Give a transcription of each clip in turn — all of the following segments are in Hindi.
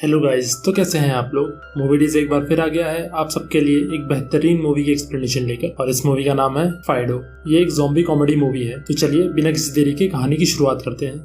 हेलो गाइस, तो कैसे हैं आप लोग। मूवी डीज एक बार फिर आ गया है आप सबके लिए एक बेहतरीन मूवी की एक्सप्लेनेशन लेकर, और इस मूवी का नाम है फाइडो। ये एक ज़ॉम्बी कॉमेडी मूवी है। तो चलिए बिना किसी देरी के कहानी की शुरुआत करते हैं।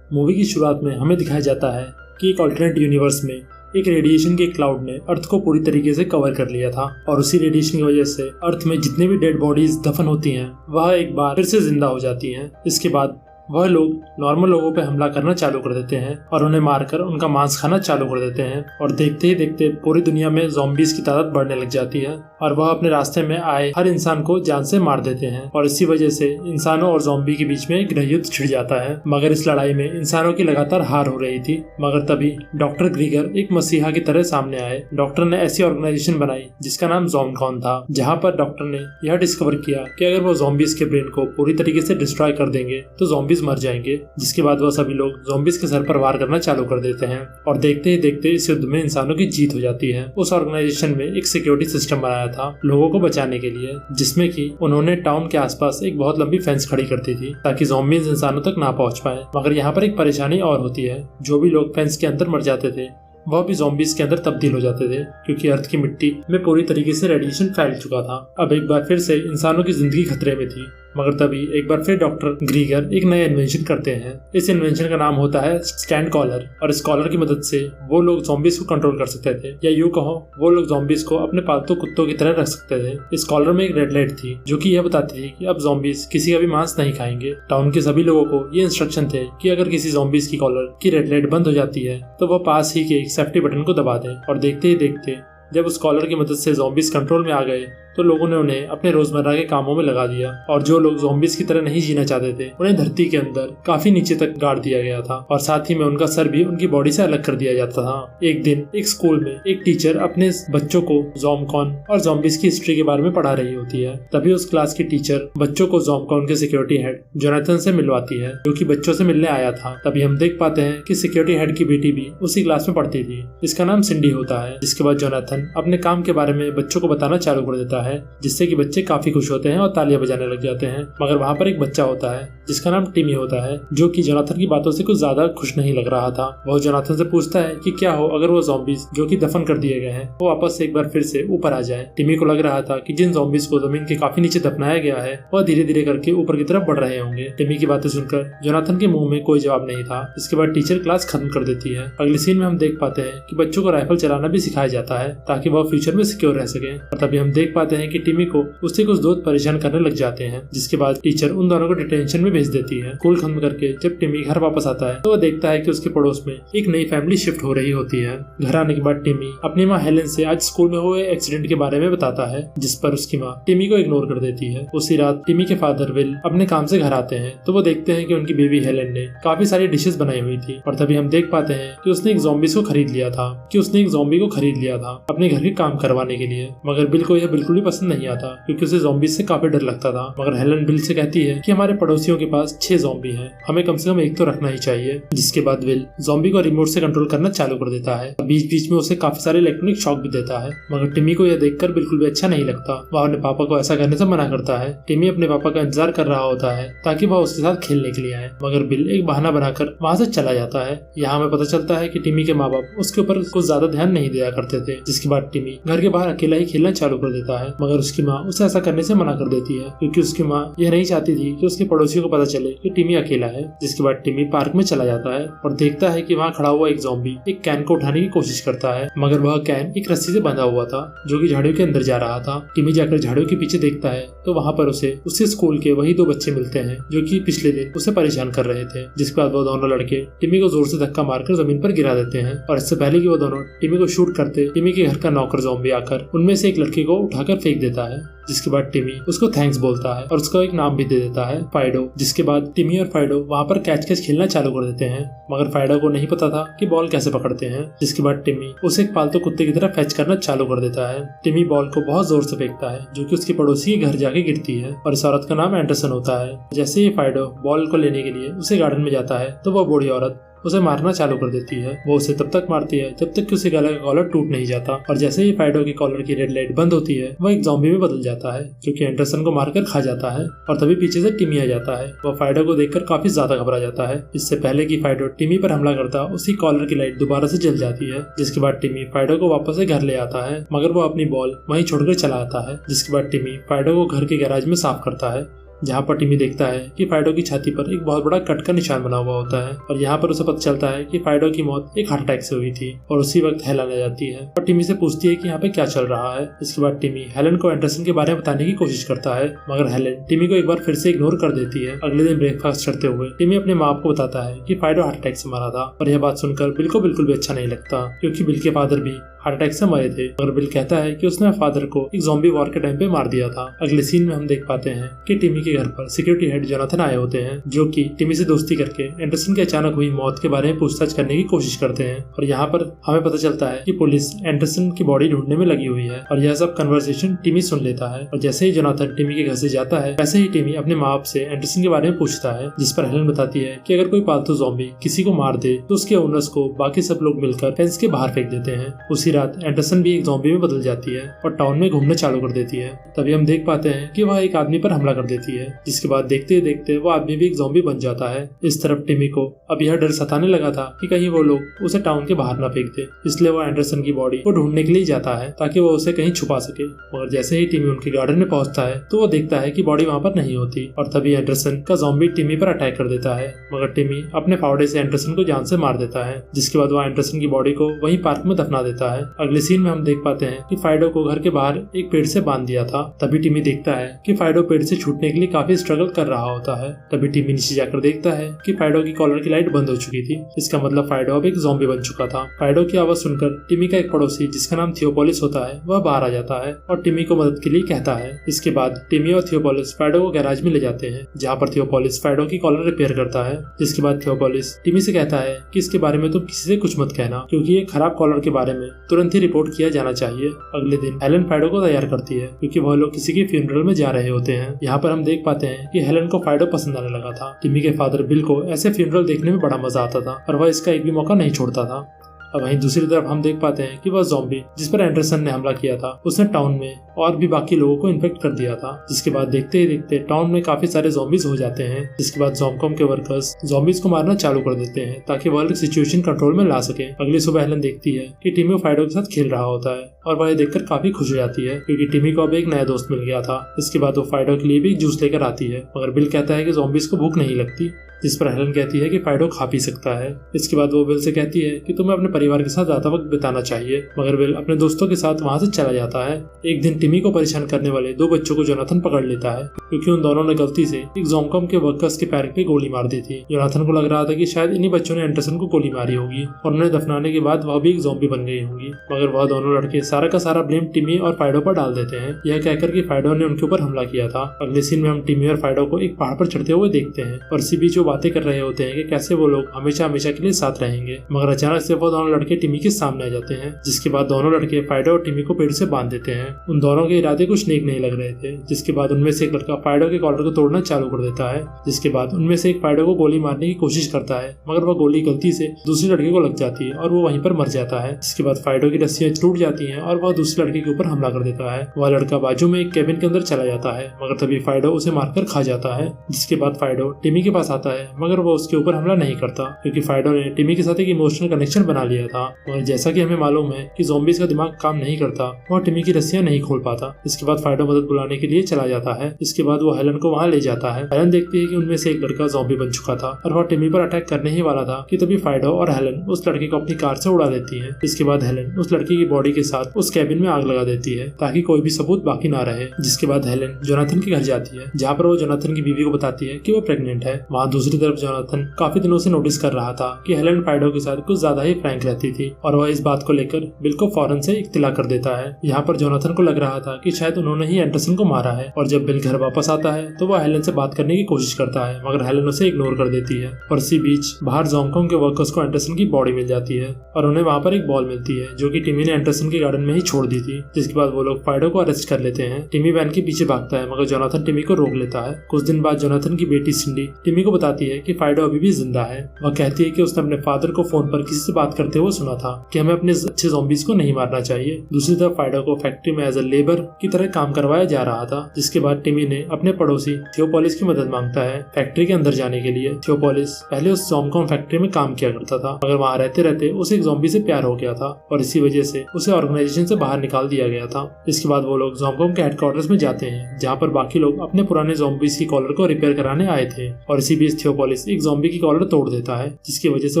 मूवी की शुरुआत में हमें दिखाया जाता है कि एक ऑल्टरनेट यूनिवर्स में एक रेडिएशन के क्लाउड ने अर्थ को पूरी तरीके से कवर कर लिया था, और उसी रेडिएशन की वजह से अर्थ में जितने भी डेड बॉडीज दफन होती हैं वह एक बार फिर से जिंदा हो जाती हैं। इसके बाद वह लोग नॉर्मल लोगों पे हमला करना चालू कर देते हैं और उन्हें मारकर उनका मांस खाना चालू कर देते हैं, और देखते ही देखते पूरी दुनिया में ज़ॉम्बीज की तादाद बढ़ने लग जाती है और वह अपने रास्ते में आए हर इंसान को जान से मार देते हैं। और इसी वजह से इंसानों और ज़ॉम्बी के बीच में एक गृहयुद्ध छिड़ जाता है। मगर इस लड़ाई में इंसानों की लगातार हार हो रही थी। मगर तभी डॉक्टर ग्रीगर एक मसीहा की तरह सामने आए। डॉक्टर ने ऐसी ऑर्गेनाइजेशन बनाई जिसका नाम ज़ॉम्बकॉन था, जहाँ पर डॉक्टर ने यह डिस्कवर किया कि अगर वो ज़ॉम्बीज के ब्रेन को पूरी तरीके से डिस्ट्रॉय कर देंगे तो ज़ॉम्बीज मर जाएंगे। जिसके बाद वह सभी लोग ज़ॉम्बीज के सर पर वार करना चालू कर देते हैं, और देखते ही देखते इस युद्ध में इंसानों की जीत हो जाती है। उस ऑर्गेनाइजेशन में एक सिक्योरिटी सिस्टम बनाया था लोगों को बचाने के लिए, जिसमें कि उन्होंने टाउन के आसपास एक बहुत लंबी फेंस खड़ी कर दी थी ताकि ज़ॉम्बीज इंसानों तक ना पहुंच पाए। मगर यहाँ पर एक परेशानी और होती है, जो भी लोग फेंस के अंदर मर जाते थे वह भी ज़ॉम्बीज के अंदर तब्दील हो जाते थे, क्योंकि अर्थ की मिट्टी में पूरी तरीके से रेडिएशन फैल चुका था। अब एक बार फिर से इंसानों की जिंदगी खतरे में थी। मगर तभी एक बार फिर डॉक्टर ग्रीगर एक नया इन्वेंशन करते हैं। इस इन्वेंशन का नाम होता है स्टैंड कॉलर, और इस कॉलर की मदद से वो लोग ज़ॉम्बीज को कंट्रोल कर सकते थे, या यूं कहो वो लोग ज़ॉम्बीज को अपने पालतू कुत्तों की तरह रख सकते थे। इस कॉलर में एक रेड लाइट थी जो कि यह बताती थी कि अब ज़ॉम्बीज किसी का भी मांस नहीं खाएंगे। टाउन के सभी लोगों को ये इंस्ट्रक्शन थे कि अगर किसी ज़ॉम्बीज की कॉलर की रेड लाइट बंद हो जाती है तो वह पास ही के एक सेफ्टी बटन को दबा दे। और देखते ही देखते जब उस कॉलर की मदद से ज़ॉम्बीज कंट्रोल में आ गए तो लोगों ने उन्हें अपने रोजमर्रा के कामों में लगा दिया, और जो लोग ज़ॉम्बीज की तरह नहीं जीना चाहते थे उन्हें धरती के अंदर काफी नीचे तक गाड़ दिया गया था, और साथ ही में उनका सर भी उनकी बॉडी से अलग कर दिया जाता था। एक दिन एक स्कूल में एक टीचर अपने बच्चों को ज़ॉम्बकॉन और ज़ॉम्बीज की हिस्ट्री के बारे में पढ़ा रही होती है। तभी उस क्लास की टीचर बच्चों को ज़ॉम्बकॉन के सिक्योरिटी हेड जोनाथन से मिलवाती है, जो कि बच्चों से मिलने आया था। तभी हम देख पाते हैं कि सिक्योरिटी हेड की बेटी भी उसी क्लास में पढ़ती थी, जिसका नाम सिंडी होता है। जिसके बाद जोनाथन अपने काम के बारे में बच्चों को बताना चालू कर देता है, जिससे कि बच्चे काफी खुश होते हैं और तालियां बजाने लग जाते हैं। मगर वहाँ पर एक बच्चा होता है जिसका नाम टिमी होता है, जो कि जोनाथन की बातों से कुछ ज्यादा खुश नहीं लग रहा था। वह जोनाथन से पूछता है कि क्या हो अगर वो ज़ॉम्बीज जो कि दफन कर दिए गए हैं वो वापस एक बार फिर से ऊपर आ जाए। टिमी को लग रहा था कि जिन ज़ॉम्बीज को जमीन के काफी नीचे दफनाया गया है वह धीरे धीरे करके ऊपर की तरफ बढ़ रहे होंगे। टिमी की बातें सुनकर जोनाथन के मुंह में कोई जवाब नहीं था। इसके बाद टीचर क्लास खत्म कर देती है। अगले सीन में हम देख पाते हैं कि बच्चों को राइफल चलाना भी सिखाया जाता है ताकि वह फ्यूचर में सिक्योर रह सके। और तभी हम देख पाते हैं कि टिमी को उससे कुछ दोस्त परेशान करने लग जाते हैं, जिसके बाद टीचर उन दोनों को डिटेंशन में भेज देती है। स्कूल खत्म करके जब टिमी घर वापस आता है तो वह देखता है कि उसके पड़ोस में एक नई फैमिली शिफ्ट हो रही होती है। घर आने के बाद टिमी अपनी माँ हेलेन से आज स्कूल में हुए एक्सीडेंट के बारे में बताता है, जिस पर उसकी माँ टिमी को इग्नोर कर देती है। उसी रात टिमी के फादर विल अपने काम से घर आते हैं तो वो देखते हैं कि उनकी बेबी हेलेन ने काफी सारी डिशेस बनाई हुई थी। और तभी हम देख पाते हैं कि उसने एक ज़ॉम्बी को खरीद लिया था अपने घर के काम करवाने के लिए। मगर बिल को यह बिल्कुल भी पसंद नहीं आता, क्योंकि उसे ज़ॉम्बीज से काफी डर लगता था। मगर हेलेन बिल से कहती है कि हमारे पड़ोसियों के पास 6 ज़ॉम्बी हैं, हमें कम से कम एक तो रखना ही चाहिए। जिसके बाद विल ज़ॉम्बी को रिमोट से कंट्रोल करना चालू कर देता है। बीच बीच में उसे काफी सारे इलेक्ट्रॉनिक शॉक भी देता है। मगर टिमी को यह देखकर बिल्कुल भी अच्छा नहीं लगता। वह अपने पापा को ऐसा करने से मना करता है। टिमी अपने पापा का इंतजार कर रहा होता है ताकि वह उसके साथ खेलने के लिए आए, मगर बिल एक बहाना बनाकर वहाँ से चला जाता है। यहाँ हमें पता चलता है कि टिमी के माँ बाप उसके ऊपर कुछ ज्यादा ध्यान नहीं दिया करते थे। जिसके बाद टिमी घर के बाहर अकेला ही खेलना चालू कर देता है, मगर उसकी माँ उसे ऐसा करने से मना कर देती है, क्योंकि उसकी माँ यह नहीं चाहती थी कि उसके पड़ोसियों को पता चले कि टिमी अकेला है। जिसके बाद टिमी पार्क में चला जाता है और देखता है कि वहाँ खड़ा हुआ एक ज़ॉम्बी एक कैन को उठाने की कोशिश करता है, मगर वह कैन एक रस्सी से बंधा हुआ था जो कि झाड़ियों के अंदर जा रहा था। टिमी जाकर झाड़ियों के पीछे देखता है तो वहाँ पर उसे उससे स्कूल के वही 2 बच्चे मिलते हैं जो कि पिछले दिन उसे परेशान कर रहे थे। जिसके बाद वो दोनों लड़के टिमी को जोर से धक्का मारकर जमीन पर गिरा देते हैं, और इससे पहले कि वो दोनों टिमी को शूट करते टिमी के घर का नौकर ज़ॉम्बी आकर उनमें से एक लड़के को उठाकर फेंक देता है। जिसके बाद टिमी उसको थैंक्स बोलता है और उसका एक नाम भी दे देता है, फाइडो। जिसके बाद टिमी और फाइडो वहाँ पर कैच कैच खेलना चालू कर देते हैं, मगर फाइडो को नहीं पता था कि बॉल कैसे पकड़ते हैं। जिसके बाद टिमी उसे एक पालतू कुत्ते की तरह फैच करना चालू कर देता है। टिमी बॉल को बहुत जोर से फेंकता है जो कि उसके पड़ोसी के घर जाके गिरती है, और इस औरत का नाम एंडरसन होता है। जैसे ही फाइडो बॉल को लेने के लिए उसे गार्डन में जाता है तो वह बूढ़ी औरत उसे मारना चालू कर देती है। वो उसे तब तक मारती है जब तक कि उसके गले का कॉलर टूट नहीं जाता, और जैसे ही फाइडो की कॉलर की रेड लाइट बंद होती है वो एक ज़ॉम्बी में बदल जाता है जो कि एंडरसन को मारकर खा जाता है। और तभी पीछे से टिमी आ जाता है। वो फाइडो को देखकर काफी ज्यादा घबरा जाता है। इससे पहले कि फाइडो टिमी पर हमला करता, उसकी कॉलर की लाइट दोबारा से जल जाती है, जिसके बाद टिमी फाइडो को वापस से घर ले आता है, मगर वो अपनी बॉल वहीं छोड़कर चला आता है। जिसके बाद टिमी फाइडो को घर के गैराज में साफ करता है, जहाँ पर टिमी देखता है कि फाइडो की छाती पर एक बहुत बड़ा कट का निशान बना हुआ होता है। और यहाँ पर उसे पता चलता है कि फाइडो की मौत एक हार्ट अटैक से हुई थी। और उसी वक्त हेलन आ जाती है और टिमी से पूछती है कि यहाँ पे क्या चल रहा है। इसके बाद टिमी हेलन को एंडरसन के बारे में बताने की कोशिश करता है, मगर हेलन टिमी को एक बार फिर से इग्नोर कर देती है। अगले दिन ब्रेकफास्ट करते हुए टिमी अपने माँ बाप को बताता है कि फाइडो हार्ट अटैक से मरा था। और यह बात सुनकर बिल को बिल्कुल भी अच्छा नहीं लगता, क्योंकि बिल के फादर भी हार्ट अटैक से मरे थे। मगर बिल कहता है कि उसने फादर को एक ज़ॉम्बी वॉर के टाइम पे मार दिया था। अगले सीन में हम देख पाते हैं कि टिमी के घर पर सिक्योरिटी हेड जोनाथन आए होते हैं, जो कि टिमी से दोस्ती करके एंडरसन की अचानक हुई मौत के बारे में पूछताछ करने की कोशिश करते हैं। और यहाँ पर हमें पता चलता है कि पुलिस एंडरसन की बॉडी ढूंढने में लगी हुई है। और यह सब कन्वर्सेशन टिमी सुन लेता है। और जैसे ही जोनाथन टिमी के घर से जाता है, वैसे ही टिमी अपने माँ बाप से एंडरसन के बारे में पूछता है, जिस पर हेलन बताती है कि अगर कोई पालतू ज़ॉम्बी किसी को मार दे तो उसके ओनर्स को बाकी सब लोग मिलकर फेंस के बाहर फेंक देते हैं। उसी रात एंडरसन भी एक ज़ॉम्बी में बदल जाती है और टाउन में घूमना चालू कर देती है। तभी हम देख पाते हैं कि वह एक आदमी पर हमला कर देती है, जिसके बाद देखते ही देखते वो आदमी भी एक ज़ॉम्बी बन जाता है। इस तरफ टिमी को अब यह डर सताने लगा था कि कहीं वो लोग उसे टाउन के बाहर न फेंक दे, इसलिए वो एंडरसन की बॉडी को ढूंढने के लिए जाता है ताकि वो उसे कहीं छुपा सके। मगर जैसे ही टिमी उनके गार्डन में पहुंचता है तो वो देखता है कि बॉडी वहाँ पर नहीं होती। और तभी एंडरसन का ज़ॉम्बी टिमी पर अटैक कर देता है, मगर टिमी अपने फावड़े से एंडरसन को जान से मार देता है, जिसके बाद वो एंडरसन की बॉडी को वहीं पार्क में दफना देता है। अगले सीन में हम देख पाते हैं कि फाइडो को घर के बाहर एक पेड़ से बांध दिया था। तभी टिमी देखता है कि फाइडो पेड़ से छूटने के लिए काफी स्ट्रगल कर रहा होता है। तभी टिमी नीचे जाकर देखता है कि फाइडो की कॉलर की लाइट बंद हो चुकी थी। इसका मतलब फाइडो अब एक ज़ॉम्बी बन चुका था। फाइडो की आवाज सुनकर टिमी का एक पड़ोसी, जिसका नाम थियोपोलिस होता है, वह बाहर आ जाता है और टिमी को मदद के लिए कहता है। इसके बाद टिमी और थियोपोलिस फाइडो को गैराज में ले जाते हैं, जहाँ पर थियोपोलिस फाइडो की कॉलर रिपेयर करता है। जिसके बाद थियोपोलिस टिमी से कहता है कि इसके बारे में तुम किसी से कुछ मत कहना, क्योंकि ये खराब कॉलर के बारे में तुरंत ही रिपोर्ट किया जाना चाहिए। अगले दिन हेलन फाइडो को तैयार करती है, क्योंकि वह लोग किसी के फ्यूनरल में जा रहे होते हैं। यहाँ पर हम देख पाते हैं कि हेलन को फाइडो पसंद आने लगा था। टिमी के फादर बिल को ऐसे फ्यूनरल देखने में बड़ा मजा आता था और वह इसका एक भी मौका नहीं छोड़ता था। अब वहीं दूसरी तरफ हम देख पाते हैं कि वह ज़ॉम्बी जिस पर एंडरसन ने हमला किया था, उसने टाउन में और भी बाकी लोगों को इन्फेक्ट कर दिया था। जिसके बाद देखते ही देखते टाउन में काफी सारे ज़ॉम्बीज हो जाते हैं। जिसके बाद ज़ॉम्बकॉम के वर्कर्स ज़ॉम्बीज को मारना चालू कर देते हैं ताकि वह लोग सिचुएशन कंट्रोल में ला सके। अगली सुबह हेलन देखती है कि टिमी फाइडो के साथ खेल रहा होता है और वह देखकर काफी खुश हो जाती है, क्योंकि टिमी को अब एक नया दोस्त मिल गया था। इसके बाद वो फाइडो के लिए भी जूस लेकर आती है, मगर बिल कहता है कि ज़ॉम्बीज को भूख नहीं लगती, जिस पर हेलन कहती है कि फाइडो खा पी सकता है। इसके बाद वो बिल से कहती है कि तुम्हें अपने परिवार के साथ ज्यादा वक्त बिताना चाहिए, मगर बिल अपने दोस्तों के साथ वहाँ से चला जाता है। एक दिन टिमी को परेशान करने वाले दो बच्चों को जोनाथन पकड़ लेता है, क्योंकि उन दोनों ने गलती से एक ज़ॉम्बकॉम के वर्कर्स के पैर पे गोली मार दी थी। जोनाथन को लग रहा था कि शायद इन्हीं बच्चों ने एंडरसन को गोली मारी होगी और उन्हें दफनाने के बाद वह भी एक ज़ॉम्बी बन गई होंगी, मगर वह दोनों लड़के सारा का सारा ब्लेम टिमी और फाइडो पर डाल देते हैं, यह कहकर कि फाइडो ने उनके ऊपर हमला किया था। अगले सीन में हम टिमी और फाइडो को एक पहाड़ पर चढ़ते हुए देखते हैं और इसी बीच वो बातें कर रहे होते हैं कि कैसे वो लोग हमेशा हमेशा के लिए साथ रहेंगे। मगर अचानक से वो दोनों लड़के टिमी के सामने आ जाते हैं, जिसके बाद दोनों लड़के फाइडो और टिमी को पेड़ से बांध देते हैं। उन दोनों के इरादे कुछ नेक नहीं लग रहे थे। जिसके बाद उनमें से एक लड़का फाइडो के कॉलर को तोड़ना चालू कर देता है, जिसके बाद उनमें से एक फाइडो को गोली मारने की कोशिश करता है, मगर वह गोली गलती से दूसरे लड़के को लग जाती है और वो वहीं पर मर जाता है। जिसके बाद फाइडो की रस्सियां टूट जाती हैं और वह दूसरे लड़के के ऊपर हमला कर देता है। वह लड़का बाजू में एक केबिन के अंदर चला जाता है, मगर तभी फाइडो उसे मारकर खा जाता है। जिसके बाद फाइडो टिमी के पास आता है, मगर वो उसके ऊपर हमला नहीं करता, क्योंकि फाइडो ने टिमी के साथ एक इमोशनल कनेक्शन बना लिया था। और जैसा कि हमें मालूम है कि ज़ॉम्बीज का दिमाग काम नहीं करता, वह टिमी की रस्सियां नहीं खोल पाता। इसके बाद फाइडो मदद बुलाने के लिए चला जाता है। इसके बाद वो हेलन को वहां ले जाता है। हेलन देखती है कि उनमें से एक लड़का ज़ॉम्बी बन चुका था और वह टिमी पर अटैक करने ही वाला था कि तभी फाइडो और हेलन उस लड़के को अपनी कार से उड़ा देती है। इसके बाद हेलन उस लड़के की बॉडी के साथ उस कैबिन में आग लगा देती है ताकि कोई भी सबूत बाकी ना रहे। जिसके बाद हेलन जोनाथन के घर जाती है, जहाँ पर वो जोनाथन की बीवी को बताती है कि वो प्रेग्नेंट है। वहाँ दूसरी तरफ जोनाथन काफी दिनों से नोटिस कर रहा था कि हेलन फाइडो के साथ कुछ ज्यादा ही फ्रैंक रहती थी और वह इस बात को लेकर बिल को फौरन से इत्तला कर देता है। यहाँ पर जोनाथन को लग रहा था कि शायद उन्होंने ही एंडरसन को मारा है, और जब बिल घर वापस आता है तो वह हेलन से बात करने की कोशिश करता है, मगर हेलन उसे इग्नोर कर देती है। और इसी बीच बाहर ज़ॉम्बकॉम के वर्कर्स को एंडरसन की बॉडी मिल जाती है और उन्हें वहाँ पर एक बॉल मिलती है जो कि टिमी ने एंडरसन के गार्डन में ही छोड़ दी थी। जिसके बाद वो लोग फाइडो को अरेस्ट कर लेते हैं। टिमी वैन के पीछे भागता है, मगर जोनाथन टिमी को रोक लेता है। कुछ दिन बाद जोनाथन की बेटी सिंडी टिमी को बताती बताती है कि फाइडो अभी भी जिंदा है। वह कहती है कि उसने अपने फादर को फोन पर किसी से बात करते हुए सुना था कि हमें अपने अच्छे ज़ॉम्बीज को नहीं मारना चाहिए। दूसरी तरफ फाइडो को फैक्ट्री में एज अ लेबर की तरह काम करवाया जा रहा था, जिसके बाद टिमी ने अपने पड़ोसी थियोपोलिस की मदद मांगता है फैक्ट्री के अंदर जाने के लिए। थियोपोलिस पहले उस ज़ॉम्बकॉम फैक्ट्री में काम किया करता था, मगर वहाँ रहते रहते उसे एक ज़ॉम्बी से प्यार हो गया था और इसी वजह से उसे ऑर्गेनाइजेशन से बाहर निकाल दिया गया था। इसके बाद वो लोग ज़ॉम्बकॉम के हेडक्वार्टर्स में जाते हैं, जहाँ पर बाकी लोग अपने पुराने ज़ॉम्बीज की कॉलर को रिपेयर कराने आए थे और इसी बीच थियोपोलिस एक ज़ॉम्बी की कॉलर तोड़ देता है, जिसकी वजह से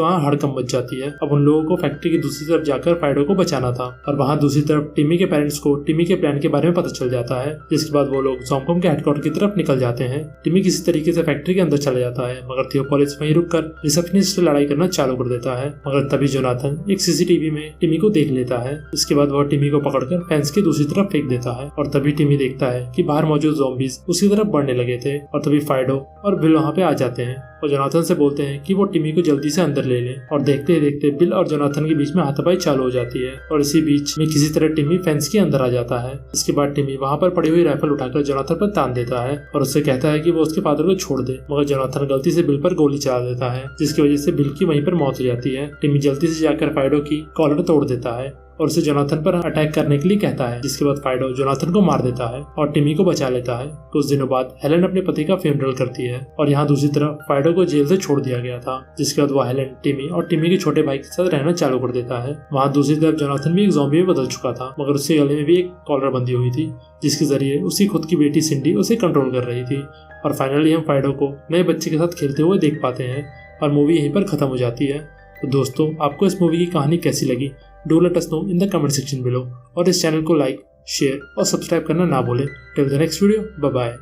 वहाँ हड़कंप मच जाती है। अब उन लोगों को फैक्ट्री की दूसरी तरफ जाकर फाइडो को बचाना था और वहाँ दूसरी तरफ टिमी के पेरेंट्स को टिमी के प्लान के बारे में पता चल जाता है, जिसके बाद वो लोग ज़ॉम्बकॉम के हेडक्वार्टर की तरफ निकल जाते हैं। टिमी किसी तरीके से फैक्ट्री के अंदर चला जाता है, मगर थियोपोलिस वहीं रुककर रिसेप्शनिस्ट से लड़ाई करना चालू कर देता है। मगर तभी जोनाथन एक सीसीटीवी में टिमी को देख लेता है। इसके बाद वह टिमी को पकड़कर फेंस के दूसरी तरफ फेंक देता है और तभी टिमी देखता है कि बाहर मौजूद ज़ॉम्बीज उसकी तरफ बढ़ने लगे थे और तभी फाइडो और बिल वहाँ पे आ जाते हैं और जोनाथन से बोलते हैं कि वो टिमी को जल्दी से अंदर ले ले और देखते ही देखते बिल और जोनाथन के बीच में हाथापाई चालू हो जाती है और इसी बीच में किसी तरह टिमी फेंस के अंदर आ जाता है। इसके बाद टिमी वहाँ पर पड़ी हुई राइफल उठाकर जोनाथन पर तान देता है और उससे कहता है कि वो उसके फादर को छोड़ दे, मगर जोनाथन गलती से बिल पर गोली चला देता है, जिसकी वजह से बिल की वहीं पर मौत हो जाती है। टिमी जल्दी से जाकर फाइडो की कॉलर तोड़ देता है और उसे जोनाथन पर अटैक करने के लिए कहता है, जिसके बाद फाइडो जोनाथन को मार देता है और टिमी को बचा लेता है। कुछ दिनों बाद हेलेन अपने पति का फ्यूनरल करती है और यहाँ दूसरी तरफ फाइडो को जेल से छोड़ दिया गया था, जिसके बाद वो हेलेन, टिमी और टिमी के छोटे भाई के साथ रहना चालू कर देता है। वहाँ दूसरी तरफ जोनाथन भी एक ज़ॉम्बी में बदल चुका था, मगर उसके गले में भी एक कॉलर बंधी हुई थी, जिसके जरिए उसकी खुद की बेटी सिंडी उसे कंट्रोल कर रही थी। और फाइनली हम फाइडो को नए बच्चे के साथ खेलते हुए देख पाते हैं और मूवी यहीं पर खत्म हो जाती है। तो दोस्तों, आपको इस मूवी की कहानी कैसी लगी? Do let us know in the comment section below और इस चैनल को लाइक, शेयर और सब्सक्राइब करना ना भूलें। Till the next video, bye bye.